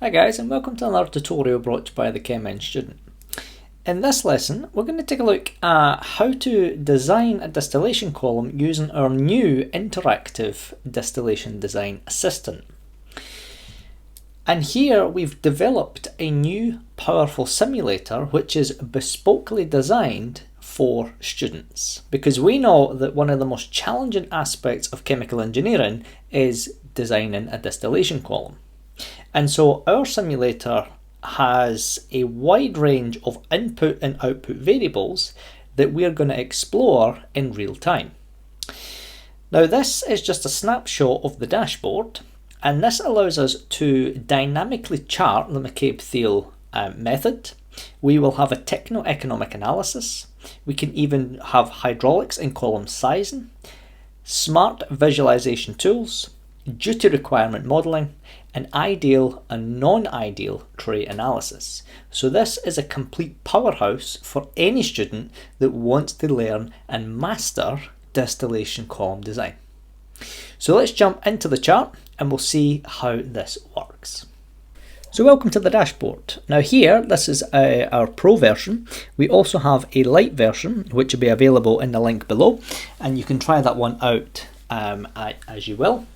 Hi guys, and welcome to another tutorial brought to you by the ChemEng student. In this lesson, we're going to take a look at how to design a distillation column using our new interactive distillation design assistant. And here we've developed a new powerful simulator which is bespokely designed for students, because we know that one of the most challenging aspects of chemical engineering is designing a distillation column. And so our simulator has a wide range of input and output variables that we're going to explore in real time. Now this is just a snapshot of the dashboard, and this allows us to dynamically chart the McCabe Thiele method. We will have a techno-economic analysis. We can even have hydraulics and column sizing, smart visualization tools, duty requirement modelling, and ideal and non-ideal tray analysis. So this is a complete powerhouse for any student that wants to learn and master distillation column design. So let's jump into the chart and we'll see how this works. So welcome to the dashboard. Now here, this is our pro version. We also have a light version which will be available in the link below, and you can try that one out as you will.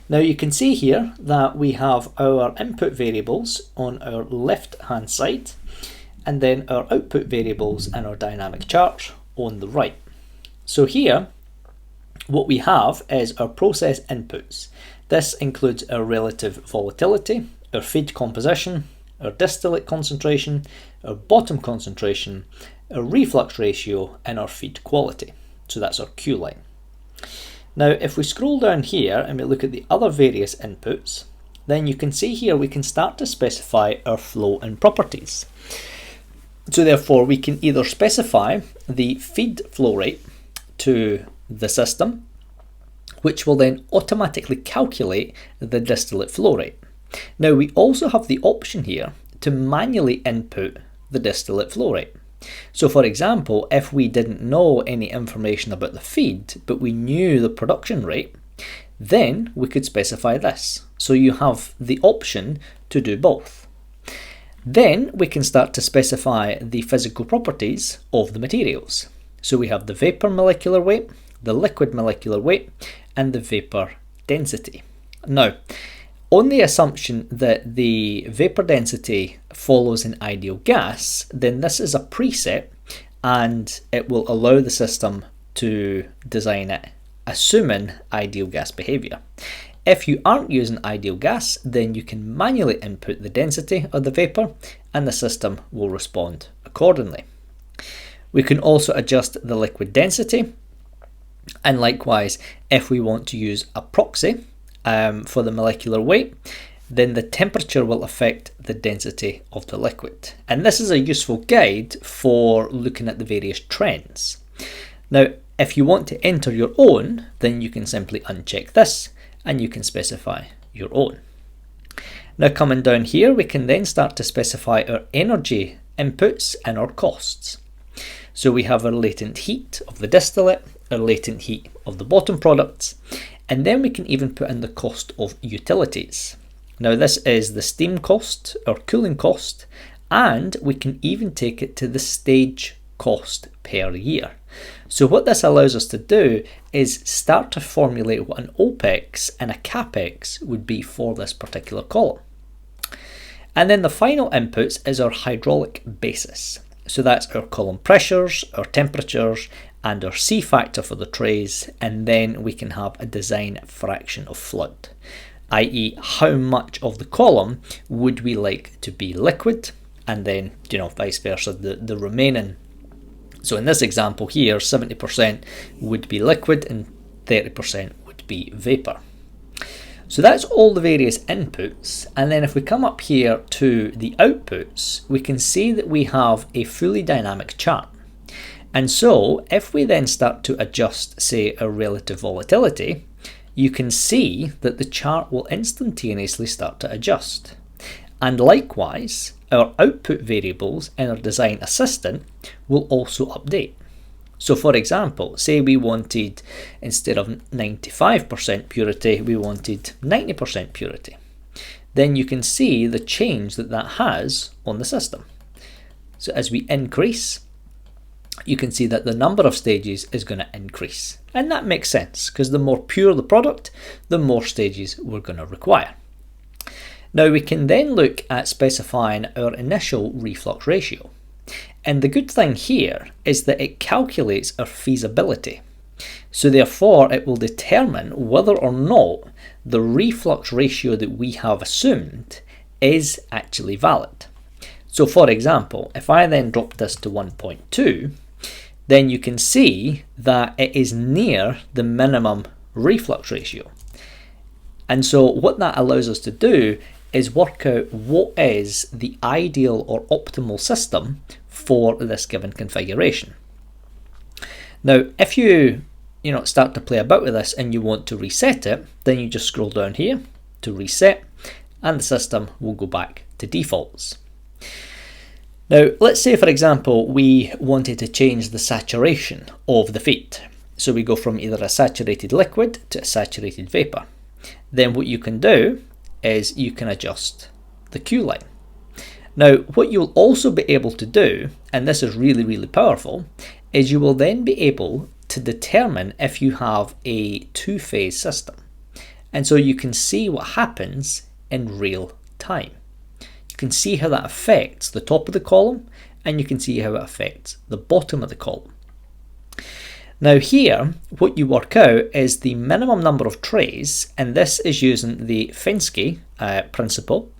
Now you can see here that we have our input variables on our left hand side, and then our output variables and our dynamic chart on the right. So here what we have is our process inputs. This includes our relative volatility, our feed composition, our distillate concentration, our bottom concentration, our reflux ratio, and our feed quality. So that's our Q line. Now if we scroll down here and we look at the other various inputs, then you can see here we can start to specify our flow and properties. So therefore we can either specify the feed flow rate to the system, which will then automatically calculate the distillate flow rate. Now we also have the option here to manually input the distillate flow rate. So for example, if we didn't know any information about the feed, but we knew the production rate, then we could specify this. So you have the option to do both. Then we can start to specify the physical properties of the materials. So we have the vapor molecular weight, the liquid molecular weight, and the vapor density. Now, on the assumption that the vapor density follows an ideal gas, then this is a preset and it will allow the system to design it assuming ideal gas behaviour. If you aren't using ideal gas, then you can manually input the density of the vapor and the system will respond accordingly. We can also adjust the liquid density, and likewise if we want to use a proxy for the molecular weight, then the temperature will affect the density of the liquid. And this is a useful guide for looking at the various trends. Now, if you want to enter your own, then you can simply uncheck this and you can specify your own. Now coming down here, we can then start to specify our energy inputs and our costs. So we have our latent heat of the distillate, our latent heat of the bottom products, and then we can even put in the cost of utilities. Now this is the steam cost or cooling cost, and we can even take it to the stage cost per year. So what this allows us to do is start to formulate what an OPEX and a CAPEX would be for this particular column. And then the final inputs is our hydraulic basis. So that's our column pressures, our temperatures, and our C factor for the trays, and then we can have a design fraction of flood, i.e. how much of the column would we like to be liquid, and then vice versa, the remaining. So in this example here, 70% would be liquid and 30% would be vapor. So that's all the various inputs, and then if we come up here to the outputs, we can see that we have a fully dynamic chart. And so if we then start to adjust, say, our relative volatility, you can see that the chart will instantaneously start to adjust. And likewise, our output variables in our design assistant will also update. So for example, say we wanted, instead of 95% purity, we wanted 90% purity. then you can see the change that that has on the system. So as we increase, you can see that the number of stages is going to increase. And that makes sense, because the more pure the product, the more stages we're going to require. Now we can then look at specifying our initial reflux ratio. And the good thing here is that it calculates our feasibility. So therefore it will determine whether or not the reflux ratio that we have assumed is actually valid. So for example, if I then drop this to 1.2, then you can see that it is near the minimum reflux ratio. And so what that allows us to do is work out what is the ideal or optimal system for this given configuration. Now, if you start to play about with this and you want to reset it, then you just scroll down here to reset, and the system will go back to defaults. Now, let's say, for example, we wanted to change the saturation of the feed. So we go from either a saturated liquid to a saturated vapor. Then what you can do is you can adjust the Q line. Now, what you'll also be able to do, and this is really, really powerful, is you will then be able to determine if you have a two-phase system. And so you can see what happens in real time. You can see how that affects the top of the column, and you can see how it affects the bottom of the column. Now here, what you work out is the minimum number of trays, and this is using the Fensky principle.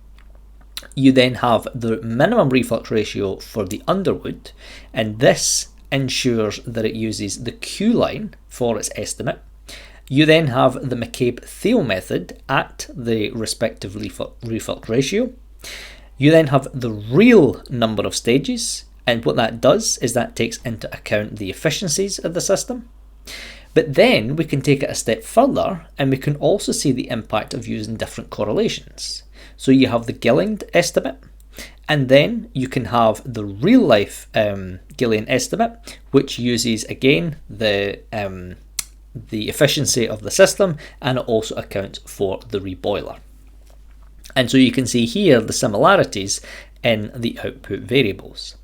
You then have the minimum reflux ratio for the underwood, and this ensures that it uses the Q line for its estimate. You then have the McCabe Thiele method at the respective reflux ratio. You then have the real number of stages, and what that does is that takes into account the efficiencies of the system. But then we can take it a step further, and we can also see the impact of using different correlations. So you have the Gilliland estimate, and then you can have the real life Gilliland estimate, which uses again the efficiency of the system, and it also accounts for the reboiler. And so you can see here the similarities in the output variables.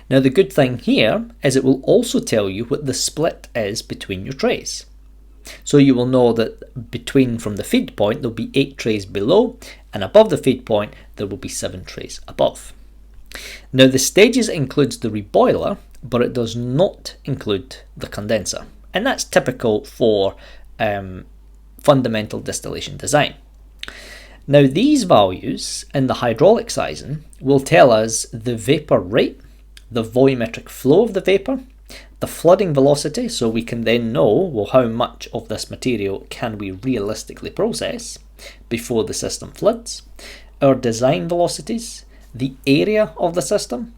Now the good thing here is it will also tell you what the split is between your trays. So you will know that from the feed point there'll be 8 trays below, and above the feed point there will be 7 trays above. Now the stages includes the reboiler, but it does not include the condenser, and that's typical for fundamental distillation design. Now these values in the hydraulic sizing will tell us the vapor rate, the volumetric flow of the vapor, the flooding velocity, so we can then know, how much of this material can we realistically process before the system floods, our design velocities, the area of the system,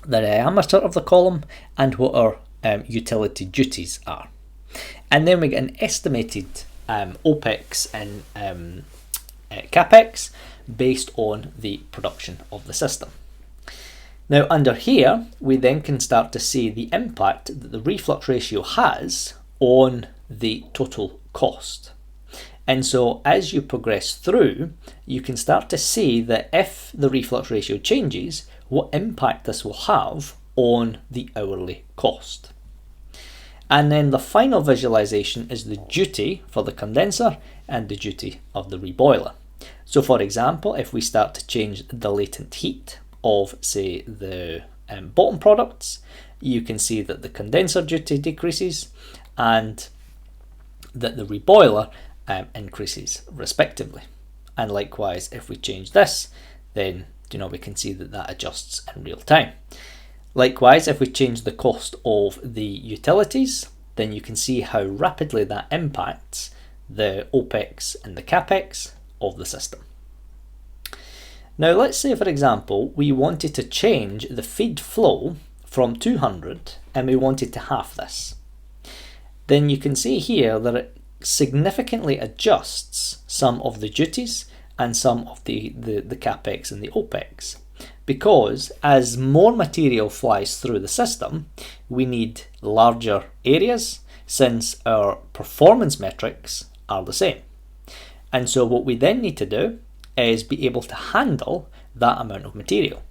the diameter of the column, and what our utility duties are. And then we get an estimated OPEX and CAPEX based on the production of the system. Now under here, we then can start to see the impact that the reflux ratio has on the total cost. And so as you progress through, you can start to see that if the reflux ratio changes, what impact this will have on the hourly cost. And then the final visualization is the duty for the condenser and the duty of the reboiler. So for example, if we start to change the latent heat of, say, the bottom products, you can see that the condenser duty decreases and that the reboiler increases respectively. And likewise, if we change this, then we can see that that adjusts in real time. Likewise, if we change the cost of the utilities, then you can see how rapidly that impacts the OPEX and the CAPEX of the system. Now let's say, for example, we wanted to change the feed flow from 200 and we wanted to half this. Then you can see here that it significantly adjusts some of the duties and some of the CAPEX and the OPEX, because as more material flies through the system, we need larger areas since our performance metrics are the same. And so what we then need to do is be able to handle that amount of material.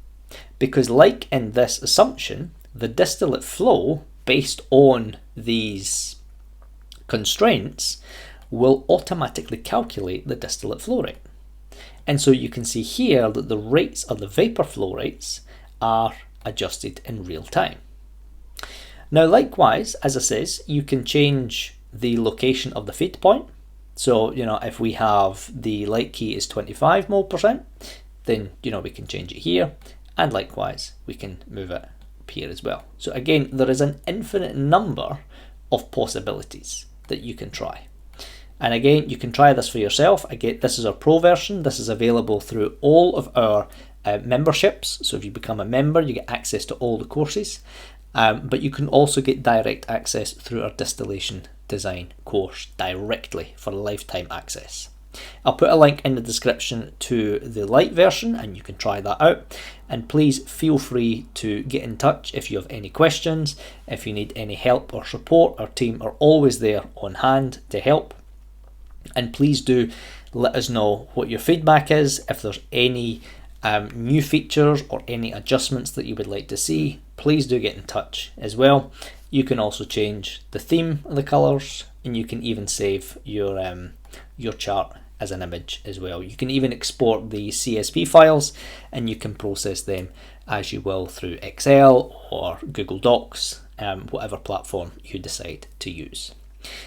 Because like in this assumption, the distillate flow based on these constraints will automatically calculate the distillate flow rate. And so you can see here that the rates of the vapor flow rates are adjusted in real time. Now likewise, as I says, you can change the location of the feed point. So, if we have the light key is 25 mole percent, then, we can change it here. And likewise, we can move it up here as well. So again, there is an infinite number of possibilities that you can try. And again, you can try this for yourself. Again, this is our pro version. This is available through all of our memberships. So if you become a member, you get access to all the courses. But you can also get direct access through our distillation design course directly for lifetime access. I'll put a link in the description to the light version and you can try that out. And please feel free to get in touch if you have any questions. If you need any help or support, our team are always there on hand to help. And please do let us know what your feedback is. If there's any new features or any adjustments that you would like to see, please do get in touch as well. You can also change the theme of the colours, and you can even save your chart as an image as well. You can even export the CSV files and you can process them as you will through Excel or Google Docs, whatever platform you decide to use.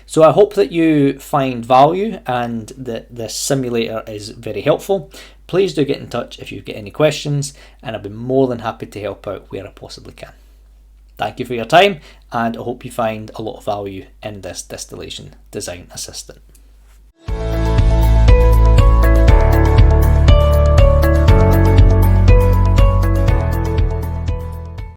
So I hope that you find value and that this simulator is very helpful. Please do get in touch if you've got any questions, and I'll be more than happy to help out where I possibly can. Thank you for your time, and I hope you find a lot of value in this Distillation Design Assistant.